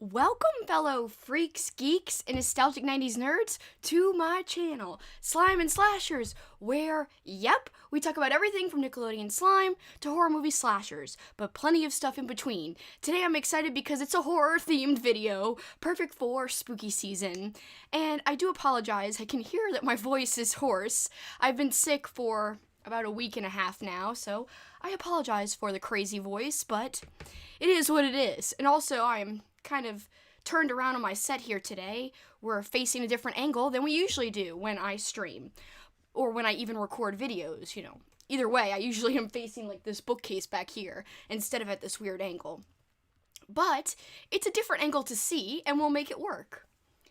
Welcome, fellow freaks, geeks, and nostalgic 90s nerds, to my channel, Slime and Slashers, where, yep, we talk about everything from Nickelodeon slime to horror movie slashers, but plenty of stuff in between. Today I'm excited because it's a horror-themed video, perfect for spooky season. And I do apologize, I can hear that my voice is hoarse. I've been sick for about a week and a half now, so I apologize for the crazy voice, but it is what it is. And also, I'm kind of turned around on my set here today. We're facing a different angle than we usually do when I stream, or when I even record videos, you know. Either way, I usually am facing like this bookcase back here, instead of at this weird angle. But it's a different angle to see, and we'll make it work.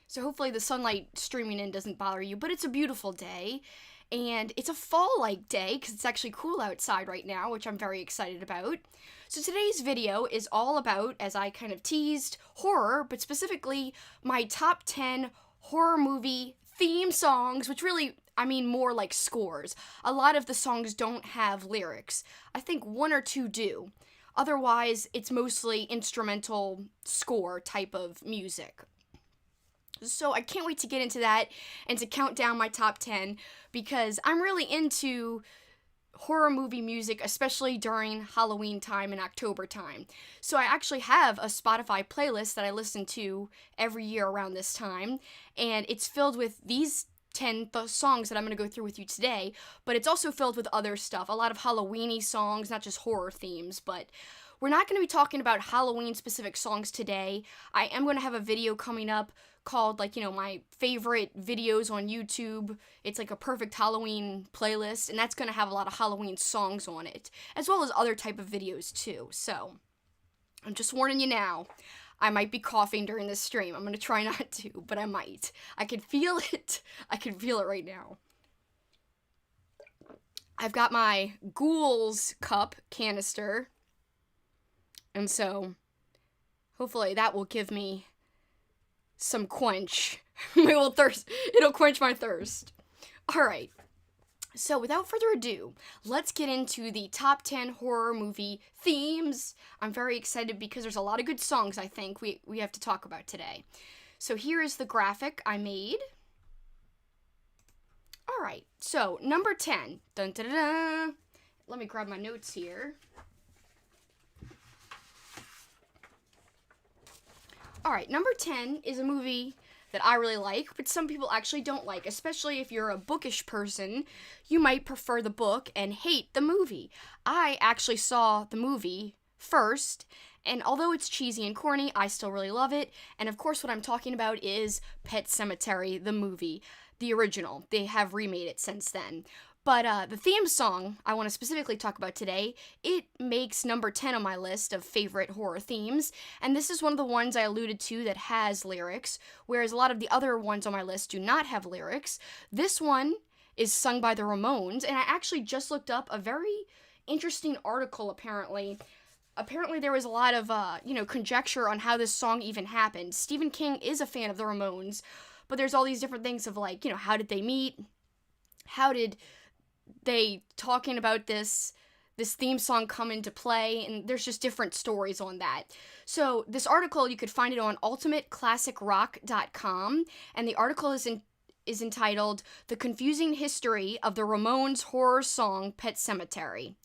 So hopefully the sunlight streaming in doesn't bother you, but it's a beautiful day. And it's a fall-like day, because it's actually cool outside right now, which I'm very excited about. So today's video is all about, as I kind of teased, horror, but specifically my top 10 horror movie theme songs, which really, I mean more like scores. A lot of the songs don't have lyrics. I think one or two do. Otherwise, it's mostly instrumental score type of music. So I can't wait to get into that and to count down my top 10 because I'm really into horror movie music, especially during Halloween time and October time. So I actually have a Spotify playlist that I listen to every year around this time, and it's filled with these 10 songs that I'm going to go through with you today, but it's also filled with other stuff, a lot of Halloween-y songs, not just horror themes, but we're not going to be talking about Halloween-specific songs today. I am going to have a video coming up called, like, you know, my favorite videos on YouTube. It's like a perfect Halloween playlist, and that's going to have a lot of Halloween songs on it, as well as other type of videos, too. So, I'm just warning you now. I might be coughing during this stream. I'm going to try not to, but I might. I can feel it. I can feel it right now. I've got my Ghouls cup canister, and so hopefully that will give me some quench. It'll quench my thirst. Alright, so without further ado, let's get into the top 10 horror movie themes. I'm very excited because there's a lot of good songs I think we have to talk about today. So here is the graphic I made. Alright, so number 10. Dun, dun, dun, dun. Let me grab my notes here. Alright, number 10 is a movie that I really like, but some people actually don't like, especially if you're a bookish person. You might prefer the book and hate the movie. I actually saw the movie first, and although it's cheesy and corny, I still really love it. And of course what I'm talking about is Pet Sematary, the movie, the original. They have remade it since then. But the theme song I want to specifically talk about today, it makes number 10 on my list of favorite horror themes, and this is one of the ones I alluded to that has lyrics, whereas a lot of the other ones on my list do not have lyrics. This one is sung by the Ramones, and I actually just looked up a very interesting article, apparently. Apparently there was a lot of, conjecture on how this song even happened. Stephen King is a fan of the Ramones, but there's all these different things of, like, you know, how did they meet? How did they talking about this theme song come into play? And there's just different stories on that. So this article, you could find it on ultimateclassicrock.com, and the article is entitled "The Confusing History of the Ramones Horror Song Pet Sematary."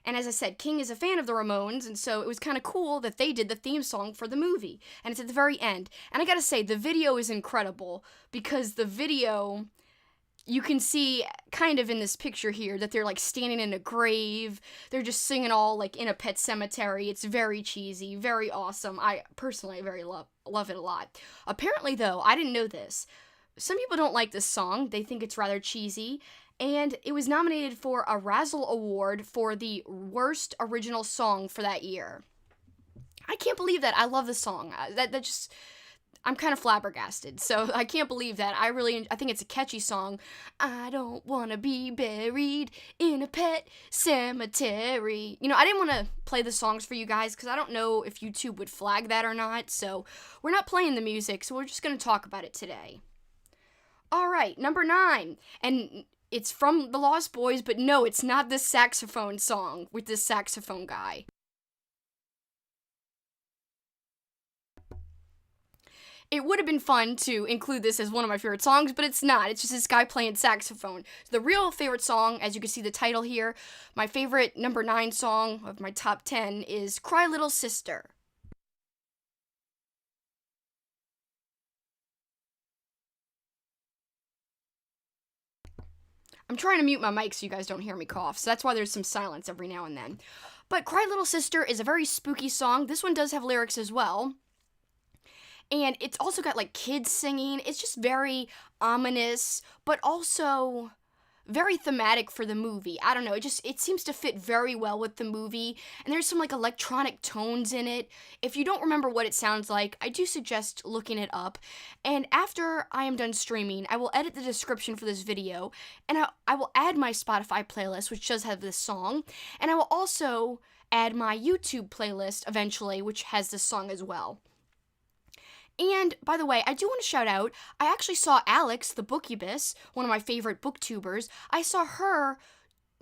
And as I said, King is a fan of the Ramones, and so it was kind of cool that they did the theme song for the movie. And it's at the very end. And I gotta say, the video is incredible, because the video, you can see kind of in this picture here that they're like standing in a grave. They're just singing all like in a pet cemetery. It's very cheesy, very awesome. I personally very love it a lot. Apparently though, I didn't know this. Some people don't like this song. They think it's rather cheesy. And it was nominated for a Razzle Award for the worst original song for that year. I can't believe that. I love the song. I'm kind of flabbergasted, so I can't believe that. I think it's a catchy song. I don't want to be buried in a pet cemetery. You know, I didn't want to play the songs for you guys because I don't know if YouTube would flag that or not, so we're not playing the music, so we're just going to talk about it today. Alright, number 9, and it's from the Lost Boys, but no, it's not this saxophone song with this saxophone guy. It would have been fun to include this as one of my favorite songs, but it's not. It's just this guy playing saxophone. The real favorite song, as you can see the title here, my favorite number 9 song of my top 10 is Cry Little Sister. I'm trying to mute my mic so you guys don't hear me cough, so that's why there's some silence every now and then. But Cry Little Sister is a very spooky song. This one does have lyrics as well. And it's also got, like, kids singing. It's just very ominous, but also very thematic for the movie. I don't know, it seems to fit very well with the movie, and there's some, like, electronic tones in it. If you don't remember what it sounds like, I do suggest looking it up. And after I am done streaming, I will edit the description for this video, and I will add my Spotify playlist, which does have this song, and I will also add my YouTube playlist eventually, which has this song as well. And, by the way, I do want to shout out, I actually saw Alex, the Bookubus, one of my favorite booktubers, I saw her,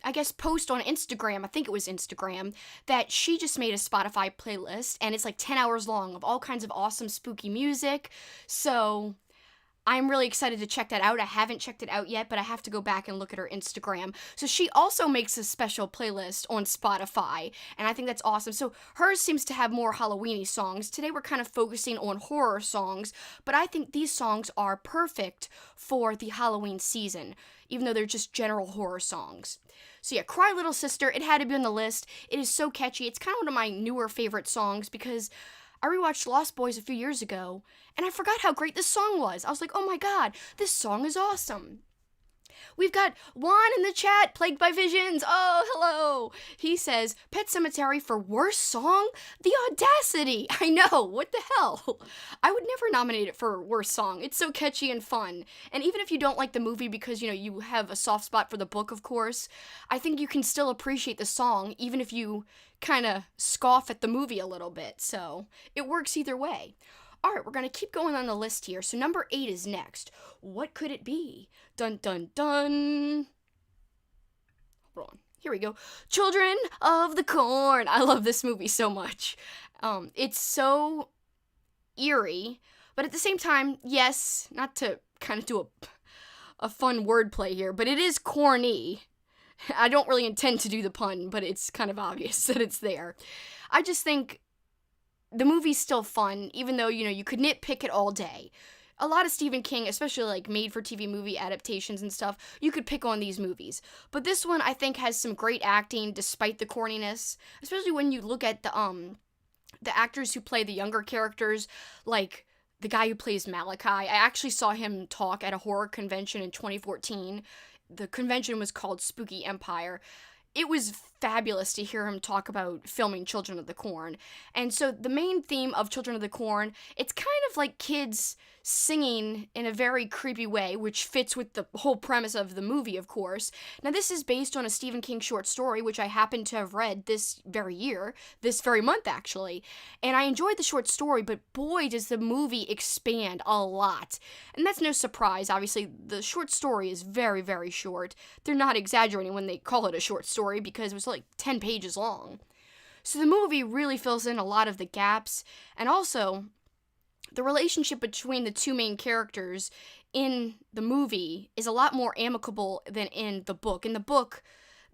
I guess, post on Instagram, I think it was Instagram, that she just made a Spotify playlist, and it's like 10 hours long of all kinds of awesome spooky music, so I'm really excited to check that out. I haven't checked it out yet, but I have to go back and look at her Instagram. So she also makes a special playlist on Spotify, and I think that's awesome. So hers seems to have more Halloween-y songs. Today we're kind of focusing on horror songs, but I think these songs are perfect for the Halloween season, even though they're just general horror songs. So yeah, Cry Little Sister, it had to be on the list. It is so catchy. It's kind of one of my newer favorite songs because I rewatched Lost Boys a few years ago, and I forgot how great this song was. I was like, oh my god, this song is awesome. We've got Juan in the chat, Plagued by Visions. Oh, hello. He says, Pet Sematary for worst song? The audacity. I know, what the hell? I would never nominate it for worst song. It's so catchy and fun. And even if you don't like the movie because, you have a soft spot for the book, of course, I think you can still appreciate the song, even if you kind of scoff at the movie a little bit. So it works either way. Alright, we're going to keep going on the list here. So number 8 is next. What could it be? Dun dun dun. Hold on. Here we go. Children of the Corn. I love this movie so much. It's so eerie, but at the same time, yes, not to kind of do a fun wordplay here, but it is corny. I don't really intend to do the pun, but it's kind of obvious that it's there. I just think the movie's still fun, even though, you could nitpick it all day. A lot of Stephen King, especially like made-for-TV movie adaptations and stuff, you could pick on these movies. But this one, I think, has some great acting despite the corniness, especially when you look at the actors who play the younger characters, like the guy who plays Malachi. I actually saw him talk at a horror convention in 2014. The convention was called Spooky Empire. It was fabulous to hear him talk about filming Children of the Corn. And so the main theme of Children of the Corn, it's kind of like kids singing in a very creepy way, which fits with the whole premise of the movie, of course. Now, this is based on a Stephen King short story, which I happen to have read this very month, actually. And I enjoyed the short story, but boy, does the movie expand a lot. And that's no surprise, obviously. The short story is very, very short. They're not exaggerating when they call it a short story, because it was like 10 pages long. So the movie really fills in a lot of the gaps, and also the relationship between the two main characters in the movie is a lot more amicable than in the book. In the book,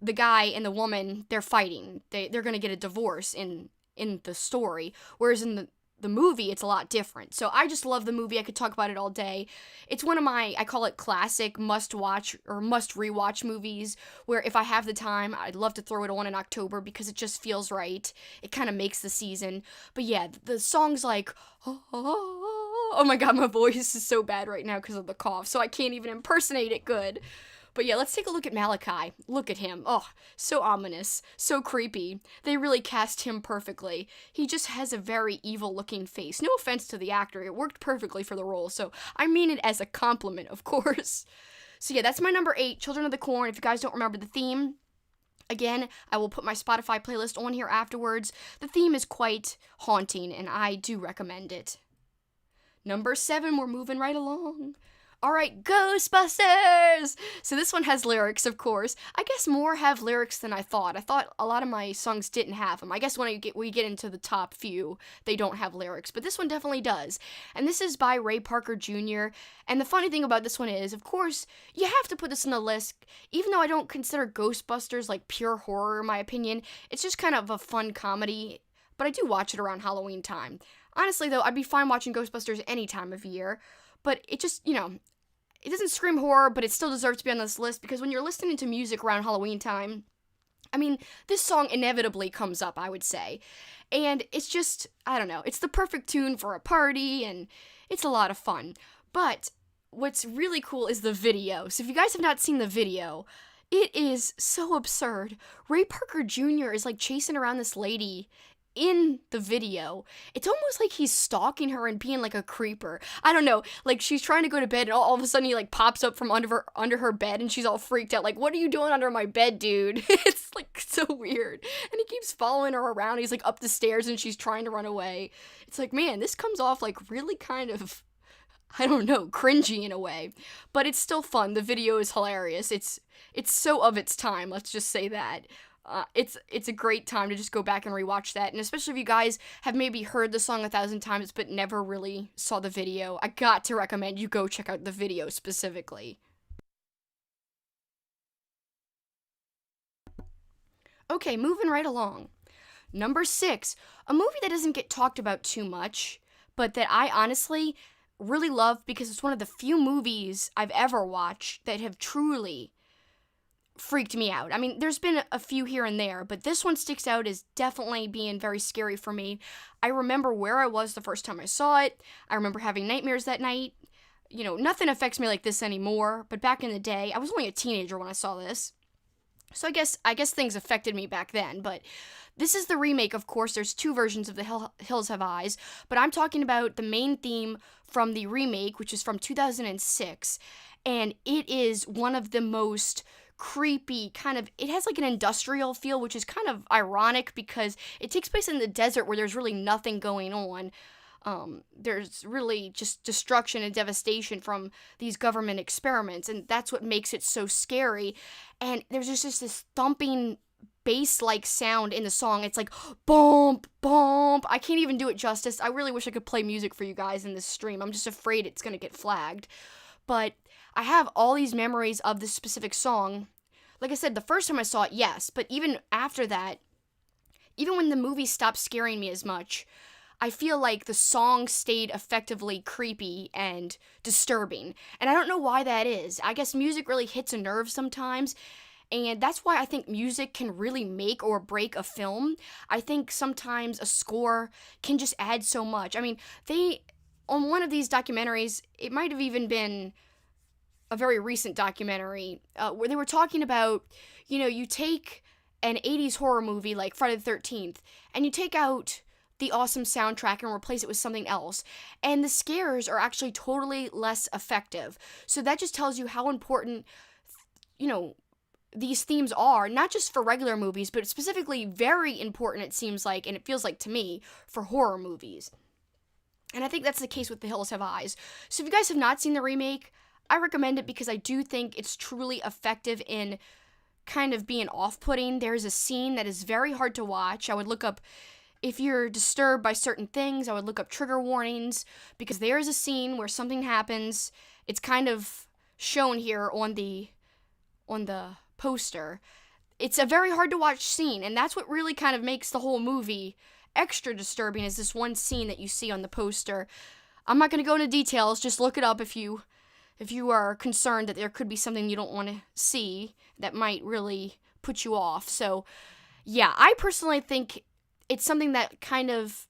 the guy and the woman, they're fighting. They're going to get a divorce in the story, whereas in the movie, it's a lot different. So I just love the movie. I could talk about it all day. It's one of my, I call it classic must-watch or must-rewatch movies, where if I have the time, I'd love to throw it on in October because it just feels right. It kind of makes the season. But yeah, the songs like, oh my god, my voice is so bad right now because of the cough, so I can't even impersonate it good. But yeah, let's take a look at Malachi. Look at him. Oh, so ominous. So creepy. They really cast him perfectly. He just has a very evil-looking face. No offense to the actor. It worked perfectly for the role, so I mean it as a compliment, of course. So yeah, that's my number 8, Children of the Corn. If you guys don't remember the theme, again, I will put my Spotify playlist on here afterwards. The theme is quite haunting, and I do recommend it. Number 7, we're moving right along. Alright, Ghostbusters! So this one has lyrics, of course. I guess more have lyrics than I thought. I thought a lot of my songs didn't have them. I guess when we get into the top few, they don't have lyrics. But this one definitely does. And this is by Ray Parker Jr. And the funny thing about this one is, of course, you have to put this on the list. Even though I don't consider Ghostbusters like pure horror, in my opinion, it's just kind of a fun comedy. But I do watch it around Halloween time. Honestly, though, I'd be fine watching Ghostbusters any time of year. But it just, it doesn't scream horror, but it still deserves to be on this list because when you're listening to music around Halloween time, I mean, this song inevitably comes up, I would say. And it's just, I don't know, it's the perfect tune for a party, and it's a lot of fun. But what's really cool is the video. So if you guys have not seen the video, it is so absurd. Ray Parker Jr. is like chasing around this lady in the video. It's almost like he's stalking her and being like a creeper. I don't know, like she's trying to go to bed and all of a sudden he like pops up from under her bed and she's all freaked out like, what are you doing under my bed, dude? It's like so weird. And he keeps following her around. He's like up the stairs and she's trying to run away. It's like, man, this comes off like really kind of, I don't know, cringy in a way, but it's still fun. The video is hilarious. It's so of its time, let's just say that. It's a great time to just go back and rewatch that, and especially if you guys have maybe heard the song 1,000 times but never really saw the video, I got to recommend you go check out the video specifically. Okay, moving right along. Number 6, a movie that doesn't get talked about too much, but that I honestly really love because it's one of the few movies I've ever watched that have truly freaked me out. I mean, there's been a few here and there, but this one sticks out as definitely being very scary for me. I remember where I was the first time I saw it. I remember having nightmares that night. Nothing affects me like this anymore, but back in the day, I was only a teenager when I saw this. So I guess things affected me back then, but this is the remake, of course. There's 2 versions of The Hills Have Eyes, but I'm talking about the main theme from the remake, which is from 2006, and it is one of the most creepy it has like an industrial feel, which is kind of ironic because it takes place in the desert where there's really nothing going on. There's really just destruction and devastation from these government experiments, and that's what makes it so scary. And there's just this thumping bass-like sound in the song. It's like bump, bump. I can't even do it justice. I really wish I could play music for you guys in this stream. I'm just afraid it's gonna get flagged. But I have all these memories of this specific song. Like I said, the first time I saw it, yes, but even after that, even when the movie stopped scaring me as much, I feel like the song stayed effectively creepy and disturbing. And I don't know why that is. I guess music really hits a nerve sometimes, and that's why I think music can really make or break a film. I think sometimes a score can just add so much. I mean, on one of these documentaries, it might have even been a very recent documentary, where they were talking about, you take an 80s horror movie like Friday the 13th, and you take out the awesome soundtrack and replace it with something else, and the scares are actually totally less effective. So that just tells you how important, these themes are, not just for regular movies, but specifically very important, it seems like, and it feels like to me, for horror movies. And I think that's the case with The Hills Have Eyes. So if you guys have not seen the remake, I recommend it because I do think it's truly effective in kind of being off-putting. There's a scene that is very hard to watch. I would look up, if you're disturbed by certain things, I would look up trigger warnings, because there is a scene where something happens. It's kind of shown here on the poster. It's a very hard to watch scene, and that's what really kind of makes the whole movie extra disturbing, is this one scene that you see on the poster. I'm not going to go into details, just look it up if you are concerned that there could be something you don't want to see that might really put you off. So, yeah, I personally think it's something that kind of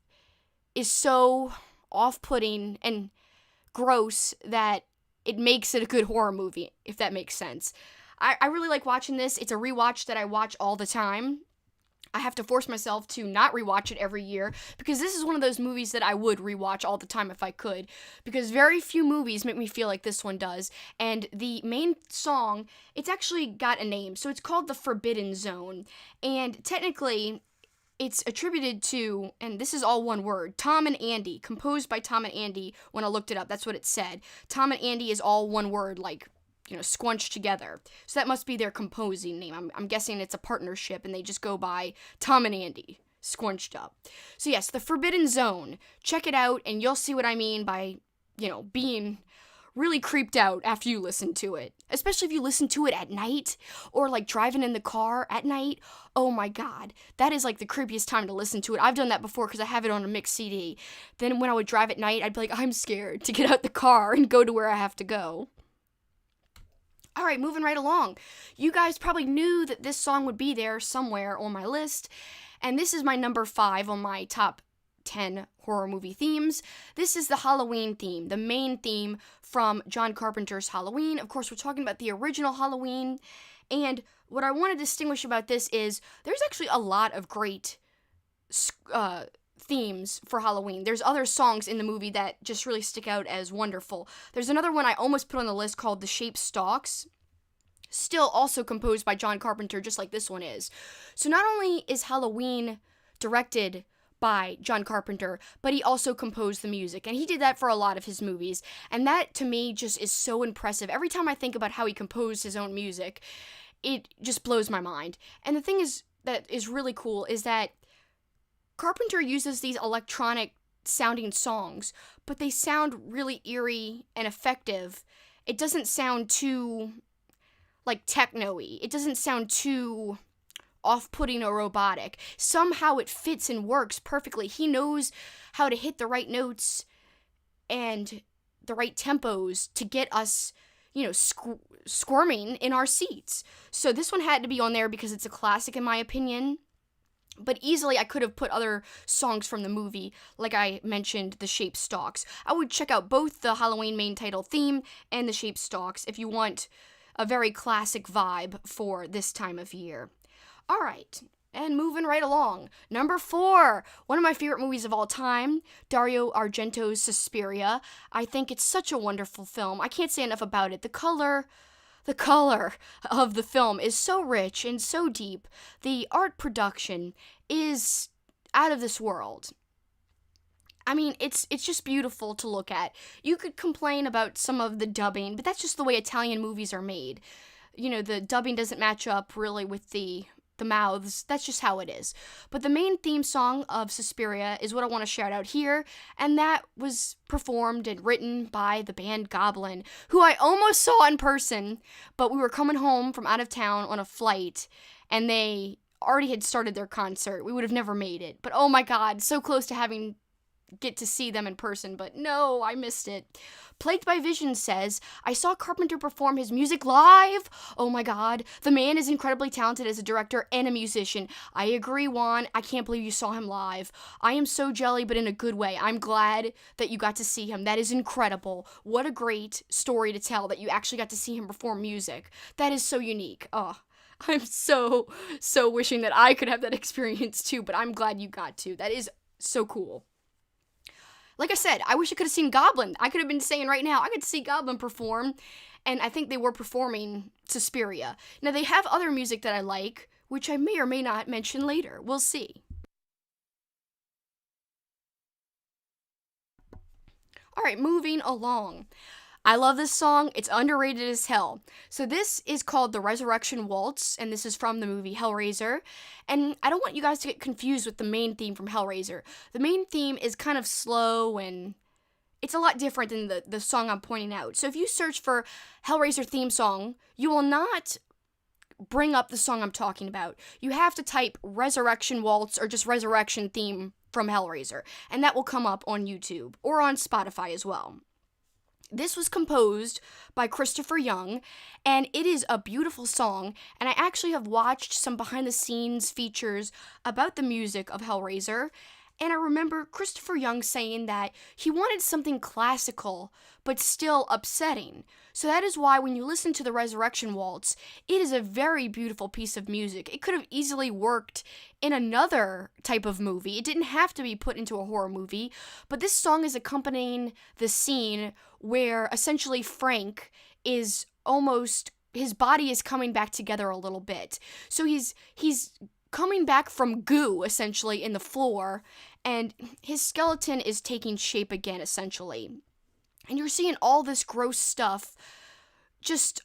is so off-putting and gross that it makes it a good horror movie, if that makes sense. I really like watching this. It's a rewatch that I watch all the time. I have to force myself to not rewatch it every year, because this is one of those movies that I would rewatch all the time if I could, because very few movies make me feel like this one does. And the main song, it's actually got a name, so it's called The Forbidden Zone, and technically it's attributed to, and this is all one word, Tom and Andy, composed by Tom and Andy. When I looked it up, that's what it said. Tom and Andy is all one word, like, squunched together. So that must be their composing name. I'm guessing it's a partnership, and they just go by Tom and Andy, squunched up. So yes, The Forbidden Zone. Check it out, and you'll see what I mean by, being really creeped out after you listen to it. Especially if you listen to it at night, or like driving in the car at night. Oh my god, that is like the creepiest time to listen to it. I've done that before because I have it on a mixed CD. Then when I would drive at night, I'd be like, I'm scared to get out the car and go to where I have to go. Alright, moving right along. You guys probably knew that this song would be there somewhere on my list, and this is my number 5 on my top 10 horror movie themes. This is the Halloween theme, the main theme from John Carpenter's Halloween. Of course, we're talking about the original Halloween, and what I want to distinguish about this is there's actually a lot of great themes for Halloween. There's other songs in the movie that just really stick out as wonderful. There's another one I almost put on the list called The Shape Stalks, still also composed by John Carpenter, just like this one is. So not only is Halloween directed by John Carpenter, but he also composed the music, and he did that for a lot of his movies, and that to me just is so impressive. Every time I think about how he composed his own music, it just blows my mind. And the thing is that is really cool is that Carpenter uses these electronic sounding songs, but they sound really eerie and effective. It doesn't sound too, like, techno-y. It doesn't sound too off-putting or robotic. Somehow it fits and works perfectly. He knows how to hit the right notes and the right tempos to get us, squirming in our seats. So this one had to be on there because it's a classic in my opinion. But easily I could have put other songs from the movie, like I mentioned, The Shape Stalks. I would check out both the Halloween main title theme and The Shape Stalks if you want a very classic vibe for this time of year. Alright, and moving right along. Number 4, one of my favorite movies of all time, Dario Argento's Suspiria. I think it's such a wonderful film. I can't say enough about it. The color of the film is so rich and so deep. The art production is out of this world. I mean, it's just beautiful to look at. You could complain about some of the dubbing, but that's just the way Italian movies are made. The dubbing doesn't match up really with the mouths. That's just how it is. But the main theme song of Suspiria is what I want to shout out here, and that was performed and written by the band Goblin, who I almost saw in person, but we were coming home from out of town on a flight, and they already had started their concert. We would have never made it. But oh my god, so close to get to see them in person, but no, I missed it. Plagued by Vision says, I saw Carpenter perform his music live. Oh my god, the man is incredibly talented as a director and a musician. I agree, Juan. I can't believe you saw him live. I am so jelly, but in a good way. I'm glad that you got to see him. That is incredible. What a great story to tell that you actually got to see him perform music. That is so unique. Oh, I'm so wishing that I could have that experience too, but I'm glad you got to. That is so cool. Like I said, I wish I could have seen Goblin. I could have been saying right now, I could see Goblin perform, and I think they were performing Suspiria. Now, they have other music that I like, which I may or may not mention later. We'll see. Alright, moving along. I love this song. It's underrated as hell. So this is called the Resurrection Waltz, and this is from the movie Hellraiser. And I don't want you guys to get confused with the main theme from Hellraiser. The main theme is kind of slow, and it's a lot different than the song I'm pointing out. So if you search for Hellraiser theme song, you will not bring up the song I'm talking about. You have to type Resurrection Waltz or just Resurrection theme from Hellraiser, and that will come up on YouTube or on Spotify as well. This was composed by Christopher Young, and it is a beautiful song, and I actually have watched some behind-the-scenes features about the music of Hellraiser, and I remember Christopher Young saying that he wanted something classical, but still upsetting. So that is why when you listen to the Resurrection Waltz, it is a very beautiful piece of music. It could have easily worked in another type of movie. It didn't have to be put into a horror movie, but this song is accompanying the scene where essentially Frank is almost, his body is coming back together a little bit. So he's coming back from goo, essentially, in the floor, and his skeleton is taking shape again, essentially. And you're seeing all this gross stuff just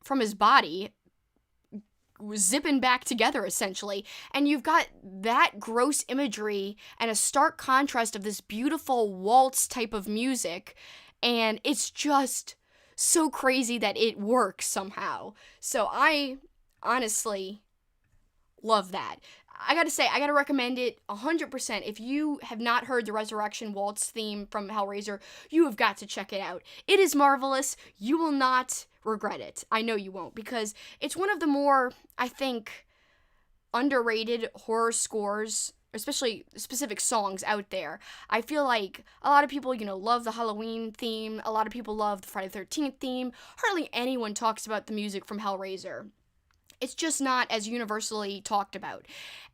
from his body zipping back together, essentially. And you've got that gross imagery and a stark contrast of this beautiful waltz type of music, and it's just so crazy that it works somehow. So I honestly love that. I gotta say, I gotta recommend it 100%. If you have not heard the Resurrection Waltz theme from Hellraiser, you have got to check it out. It is marvelous. You will not regret it. I know you won't, because it's one of the more, I think, underrated horror scores, especially specific songs out there. I feel like a lot of people, love the Halloween theme. A lot of people love the Friday the 13th theme. Hardly anyone talks about the music from Hellraiser. It's just not as universally talked about.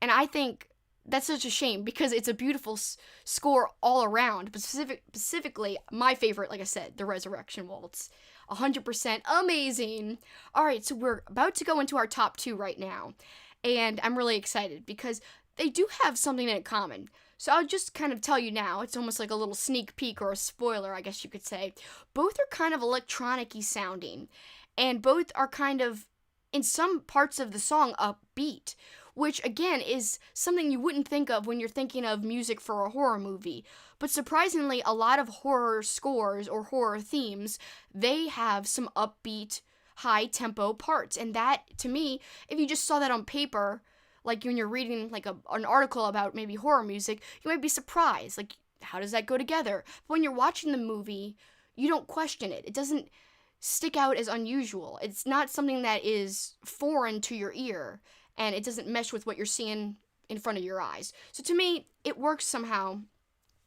And I think that's such a shame, because it's a beautiful score all around. But specifically, my favorite, like I said, the Resurrection Waltz. 100% amazing. All right, so we're about to go into our top 2 right now. And I'm really excited because they do have something in common. So I'll just kind of tell you now. It's almost like a little sneak peek or a spoiler, I guess you could say. Both are kind of electronic-y sounding. And both are kind of, in some parts of the song, upbeat, which again is something you wouldn't think of when you're thinking of music for a horror movie. But surprisingly, a lot of horror scores or horror themes, they have some upbeat, high-tempo parts. And that, to me, if you just saw that on paper, like when you're reading like an article about maybe horror music, you might be surprised. Like, how does that go together? But when you're watching the movie, you don't question it. It doesn't stick out as unusual. It's not something that is foreign to your ear, and it doesn't mesh with what you're seeing in front of your eyes. So to me, it works somehow.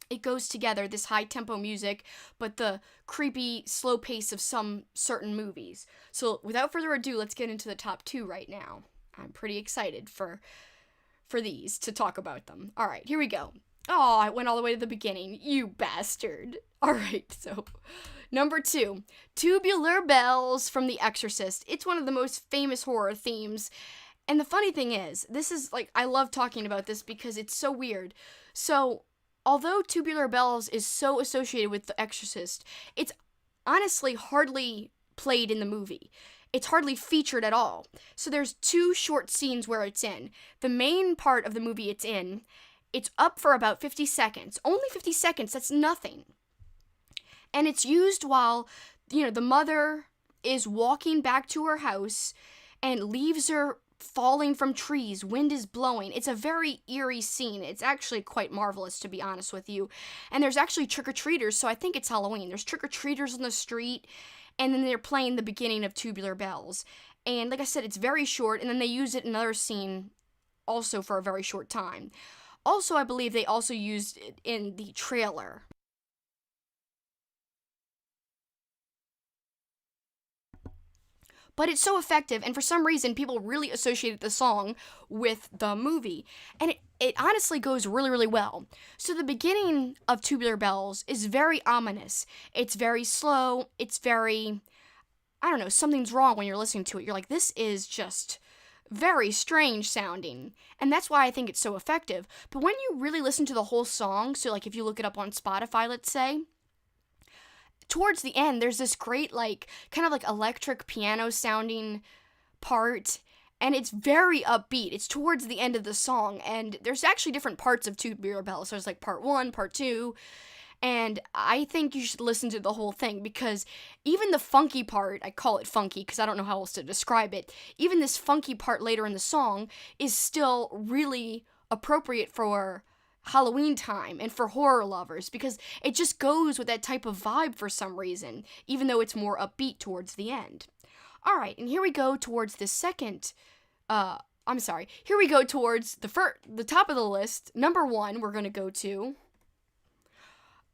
It goes together, this high-tempo music, but the creepy, slow pace of some certain movies. So without further ado, let's get into the top 2 right now. I'm pretty excited for these, to talk about them. All right, here we go. Oh, I went all the way to the beginning. You bastard. All right, so number 2, Tubular Bells from The Exorcist. It's one of the most famous horror themes. And the funny thing is, this is like, I love talking about this because it's so weird. So, although Tubular Bells is so associated with The Exorcist, it's honestly hardly played in the movie. It's hardly featured at all. So there's 2 short scenes where it's in. The main part of the movie it's up for about 50 seconds. Only 50 seconds, that's nothing. And it's used while, the mother is walking back to her house and leaves her falling from trees, wind is blowing. It's a very eerie scene. It's actually quite marvelous, to be honest with you. And there's actually trick-or-treaters, so I think it's Halloween. There's trick-or-treaters on the street, and then they're playing the beginning of Tubular Bells. And like I said, it's very short, and then they use it in another scene also for a very short time. Also, I believe they also used it in the trailer. But it's so effective, and for some reason, people really associated the song with the movie. And it honestly goes really, really well. So the beginning of Tubular Bells is very ominous. It's very slow. It's very, I don't know, something's wrong when you're listening to it. You're like, this is just very strange sounding. And that's why I think it's so effective. But when you really listen to the whole song, so like if you look it up on Spotify, let's say, towards the end, there's this great, kind of electric piano sounding part, and it's very upbeat. It's towards the end of the song, and there's actually different parts of Tubular Bells. There's part 1, part 2, and I think you should listen to the whole thing, because even the funky part, I call it funky because I don't know how else to describe it, even this funky part later in the song is still really appropriate for Halloween time and for horror lovers, because it just goes with that type of vibe for some reason, even though it's more upbeat towards the end. All right, and here we go towards the second, here we go towards the top of the list. Number 1, we're going to go to,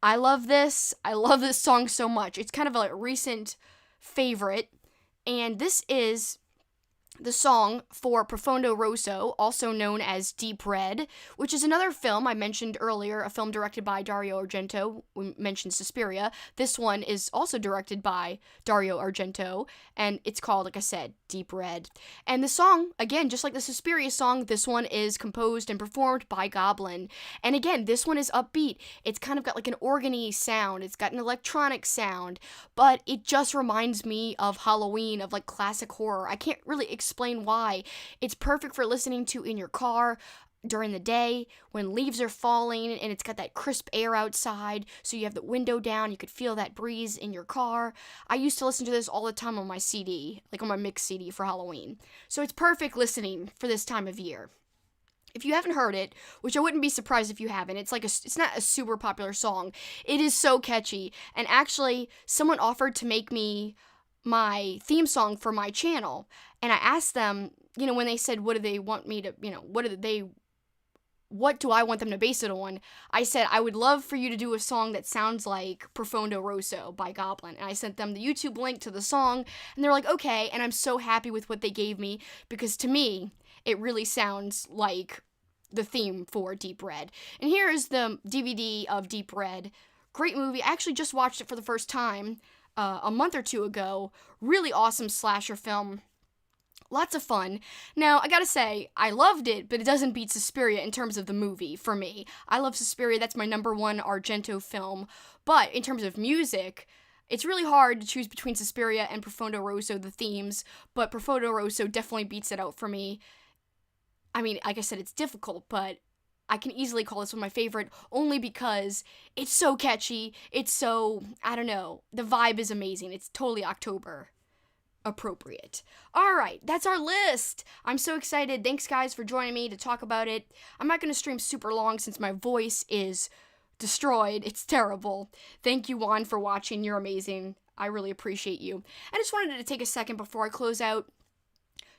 I love this song so much. It's kind of a recent favorite, and this is the song for Profondo Rosso, also known as Deep Red, which is another film I mentioned earlier, a film directed by Dario Argento. We mentioned Suspiria. This one is also directed by Dario Argento, and it's called, like I said, Deep Red. And the song, again, just like the Suspiria song, this one is composed and performed by Goblin. And again, this one is upbeat. It's kind of got like an organy sound. It's got an electronic sound, but it just reminds me of Halloween, of like classic horror. I can't really explain why. It's perfect for listening to in your car during the day when leaves are falling and it's got that crisp air outside, so you have the window down, you could feel that breeze in your car. I used to listen to this all the time on my CD, like on my mix CD for Halloween. So it's perfect listening for this time of year. If you haven't heard it, which I wouldn't be surprised if you haven't, it's not a super popular song. It is so catchy, and actually someone offered to make me my theme song for my channel, and I asked them, when they said what do they want me to, what do I want them to base it on, I said I would love for you to do a song that sounds like Profondo Rosso by Goblin, and I sent them the YouTube link to the song, and they're like, okay, and I'm so happy with what they gave me, because to me, it really sounds like the theme for Deep Red. And here is the DVD of Deep Red. Great movie. I actually just watched it for the first time a month or two ago. Really awesome slasher film. Lots of fun. Now, I gotta say, I loved it, but it doesn't beat Suspiria in terms of the movie, for me. I love Suspiria, that's my number one Argento film. But in terms of music, it's really hard to choose between Suspiria and Profondo Rosso, the themes, but Profondo Rosso definitely beats it out for me. I mean, like I said, it's difficult, but I can easily call this one my favorite, only because it's so catchy, it's so, I don't know, the vibe is amazing, it's totally October appropriate. Alright, that's our list. I'm so excited. Thanks, guys, for joining me to talk about it. I'm not going to stream super long since my voice is destroyed. It's terrible. Thank you, Juan, for watching. You're amazing. I really appreciate you. I just wanted to take a second before I close out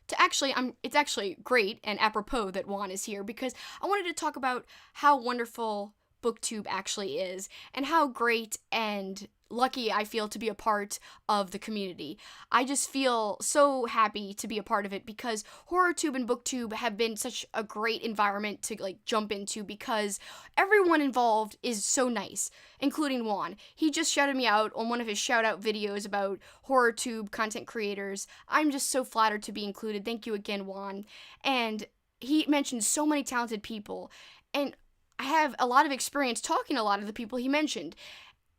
to it's actually great and apropos that Juan is here, because I wanted to talk about how wonderful booktube actually is and how great and lucky I feel to be a part of the community. I just feel so happy to be a part of it, because horrortube and booktube have been such a great environment to like jump into, because everyone involved is so nice, including Juan. He just shouted me out on one of his shout out videos about horrortube content creators. I'm just so flattered to be included. Thank you again, Juan. And he mentioned so many talented people, and I have a lot of experience talking to a lot of the people he mentioned.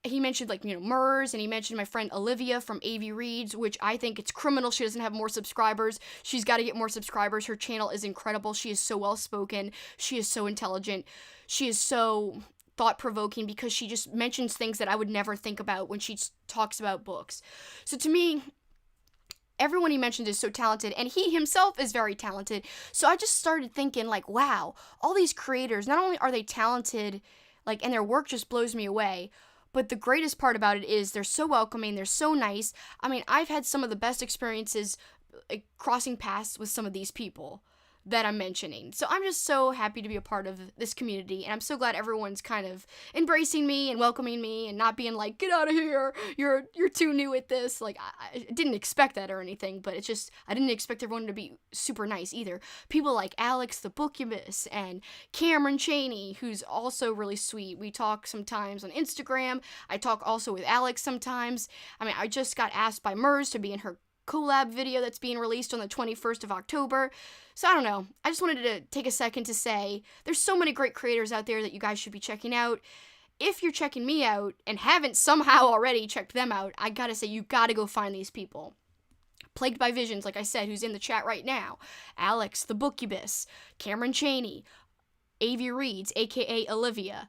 He mentioned, Murs, and he mentioned my friend Olivia from AV Reads, which I think it's criminal she doesn't have more subscribers. She's got to get more subscribers. Her channel is incredible. She is so well-spoken. She is so intelligent. She is so thought-provoking, because she just mentions things that I would never think about when she talks about books. So to me, everyone he mentioned is so talented, and he himself is very talented. So I just started thinking, wow, all these creators, not only are they talented, and their work just blows me away, but the greatest part about it is they're so welcoming, they're so nice. I mean, I've had some of the best experiences crossing paths with some of these people that I'm mentioning. So I'm just so happy to be a part of this community, and I'm so glad everyone's kind of embracing me and welcoming me and not being like, get out of here, you're too new at this. I didn't expect that or anything, but it's just, I didn't expect everyone to be super nice either. People like Alex the Bookubus and Cameron Chaney, who's also really sweet. We talk sometimes on Instagram. I talk also with Alex sometimes. I mean, I just got asked by Murs to be in her collab video that's being released on the 21st of October. So I don't know. I just wanted to take a second to say there's so many great creators out there that you guys should be checking out. If you're checking me out and haven't somehow already checked them out, I gotta say, you gotta go find these people. Plagued by Visions, like I said, who's in the chat right now. Alex the Bookubus, Cameron Chaney, AV Reads, aka Olivia.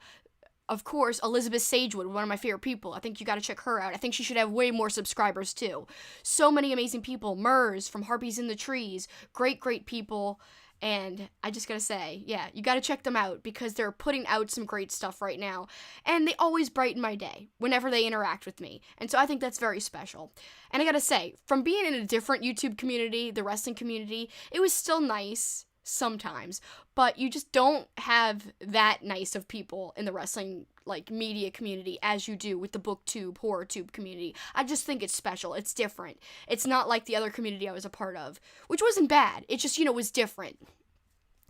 Of course, Elizabeth Sagewood, one of my favorite people. I think you gotta check her out. I think she should have way more subscribers, too. So many amazing people. Murs from Harpies in the Trees. Great, great people. And I just gotta say, yeah, you gotta check them out, because they're putting out some great stuff right now. And they always brighten my day whenever they interact with me. And so I think that's very special. And I gotta say, from being in a different YouTube community, the wrestling community, it was still nice sometimes, but you just don't have that nice of people in the wrestling like media community as you do with the booktube, horrortube community. I just think it's special. It's different. It's not like the other community I was a part of, which wasn't bad. It just, was different.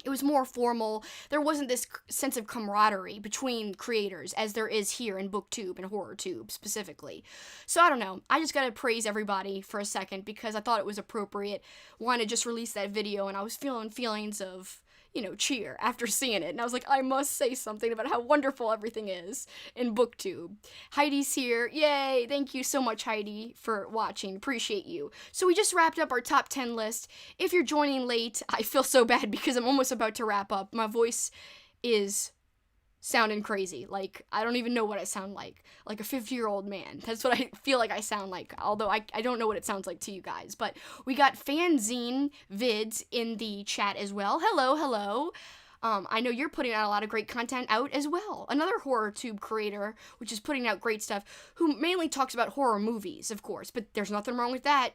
It was more formal. There wasn't this sense of camaraderie between creators as there is here in booktube and horrortube specifically. So I don't know. I just gotta praise everybody for a second because I thought it was appropriate. Wanted to just release that video and I was feeling feelings of, cheer after seeing it. And I was like, I must say something about how wonderful everything is in booktube. Heidi's here. Yay! Thank you so much, Heidi, for watching. Appreciate you. So we just wrapped up our top 10 list. If you're joining late, I feel so bad because I'm almost about to wrap up. My voice is sounding crazy. Like, I don't even know what I sound like a 50-year-old man. That's what I feel like I sound like, although I don't know what it sounds like to you guys. But we got fanzine vids in the chat as well. Hello. I know you're putting out a lot of great content out as well. Another HorrorTube creator, which is putting out great stuff, who mainly talks about horror movies, of course, but there's nothing wrong with that.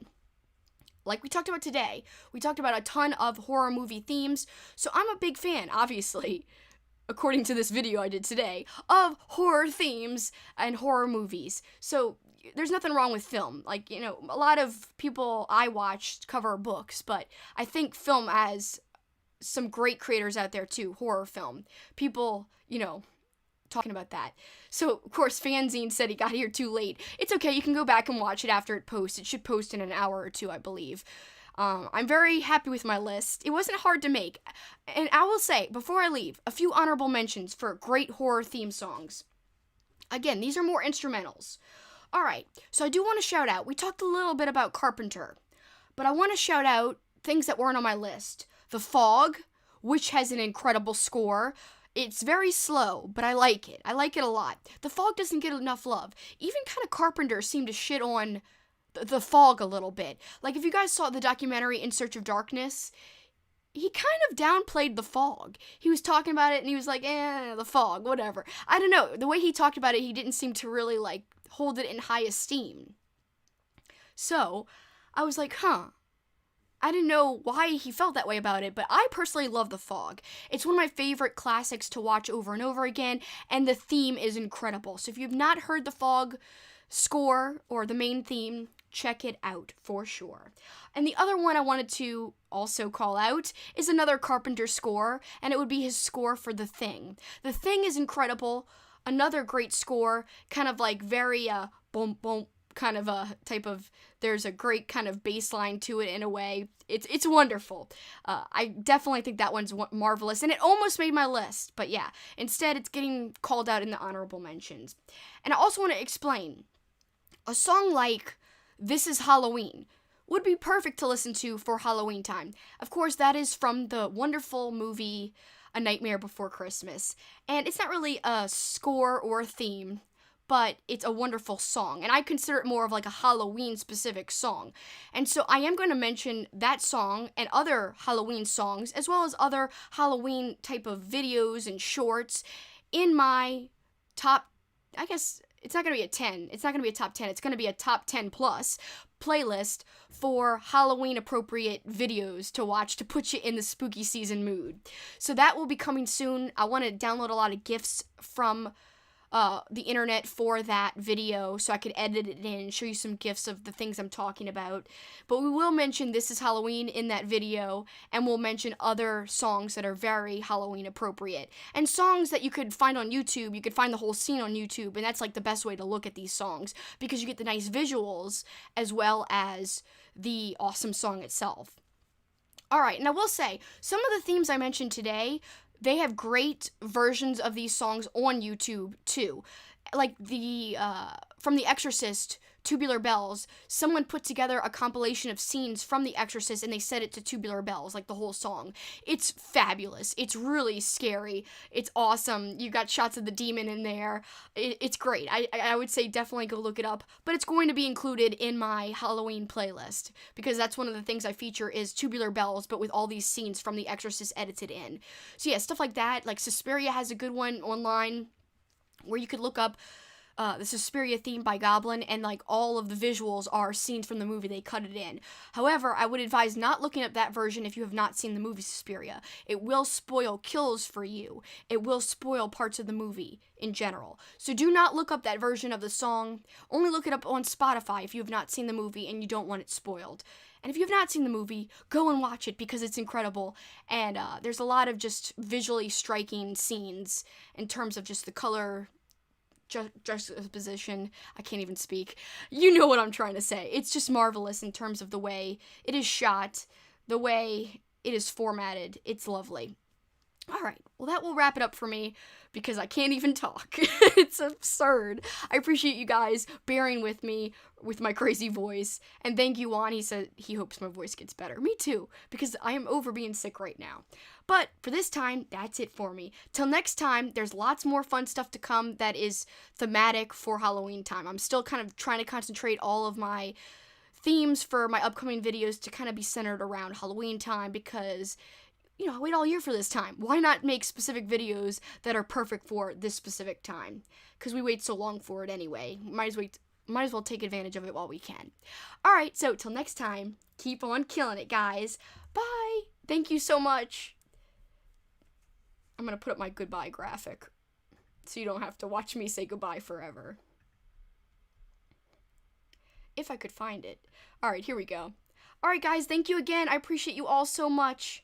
Like we talked about today, we talked about a ton of horror movie themes, so I'm a big fan, obviously, according to this video I did today, of horror themes and horror movies. So there's nothing wrong with film. Like, a lot of people I watch cover books, but I think film has some great creators out there too, horror film. People, talking about that. So, of course, Fanzine said he got here too late. It's okay, you can go back and watch it after it posts. It should post in an hour or two, I believe. I'm very happy with my list. It wasn't hard to make. And I will say, before I leave, a few honorable mentions for great horror theme songs. Again, these are more instrumentals. Alright, so I do want to shout out, we talked a little bit about Carpenter, but I want to shout out things that weren't on my list. The Fog, which has an incredible score. It's very slow, but I like it. I like it a lot. The Fog doesn't get enough love. Even kind of Carpenter seemed to shit on the Fog a little bit. Like, if you guys saw the documentary In Search of Darkness, he kind of downplayed the Fog. He was talking about it and he was like, the Fog, whatever. I don't know. The way he talked about it, he didn't seem to really, hold it in high esteem. So, I was like, I didn't know why he felt that way about it, but I personally love The Fog. It's one of my favorite classics to watch over and over again, and the theme is incredible. So if you've not heard The Fog score or the main theme, check it out for sure. And the other one I wanted to also call out is another Carpenter score, and it would be his score for The Thing. The Thing is incredible. Another great score, kind of very boom boom kind of a type of, there's a great kind of bass line to it in a way. It's wonderful. I definitely think that one's marvelous, and it almost made my list, but yeah, instead it's getting called out in the honorable mentions. And I also want to explain, a song like This Is Halloween would be perfect to listen to for Halloween time. Of course, that is from the wonderful movie A Nightmare Before Christmas, and it's not really a score or a theme, but it's a wonderful song, and I consider it more of a Halloween-specific song. And so I am going to mention that song and other Halloween songs, as well as other Halloween type of videos and shorts in my top, I guess, it's not going to be a 10, it's not going to be a top 10, it's going to be a top 10 plus playlist for Halloween-appropriate videos to watch to put you in the spooky season mood. So that will be coming soon. I want to download a lot of GIFs from the internet for that video so I could edit it in and show you some GIFs of the things I'm talking about. But we will mention This Is Halloween in that video, and we'll mention other songs that are very Halloween appropriate. And songs that you could find on YouTube, you could find the whole scene on YouTube, and that's the best way to look at these songs, because you get the nice visuals as well as the awesome song itself. Alright, and I will say, some of the themes I mentioned today, they have great versions of these songs on YouTube, too. Like from The Exorcist, Tubular Bells, someone put together a compilation of scenes from The Exorcist and they set it to Tubular Bells, the whole song. It's fabulous. It's really scary. It's awesome. You got shots of the demon in there. It's great. I would say definitely go look it up, but it's going to be included in my Halloween playlist, because that's one of the things I feature is Tubular Bells, but with all these scenes from The Exorcist edited in. So yeah, stuff like that. Suspiria has a good one online where you could look up the Suspiria theme by Goblin, and like all of the visuals are scenes from the movie. They cut it in. However, I would advise not looking up that version if you have not seen the movie Suspiria. It will spoil kills for you. It will spoil parts of the movie in general. So do not look up that version of the song. Only look it up on Spotify if you have not seen the movie and you don't want it spoiled. And if you have not seen the movie, go and watch it because it's incredible. And there's a lot of just visually striking scenes in terms of just the color, juxtaposition. I can't even speak. You know what I'm trying to say. It's just marvelous in terms of the way it is shot, the way it is formatted. It's lovely. All right, well, that will wrap it up for me because I can't even talk. It's absurd. I appreciate you guys bearing with me with my crazy voice. And thank you, Juan. He said he hopes my voice gets better. Me too, because I am over being sick right now. But for this time, that's it for me. Till next time, there's lots more fun stuff to come that is thematic for Halloween time. I'm still kind of trying to concentrate all of my themes for my upcoming videos to kind of be centered around Halloween time because, you know, I wait all year for this time. Why not make specific videos that are perfect for this specific time? Because we wait so long for it anyway. Might as well take advantage of it while we can. Alright, so till next time, keep on killing it, guys. Bye! Thank you so much. I'm gonna put up my goodbye graphic so you don't have to watch me say goodbye forever. If I could find it. Alright, here we go. Alright, guys, thank you again. I appreciate you all so much.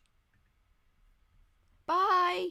Bye!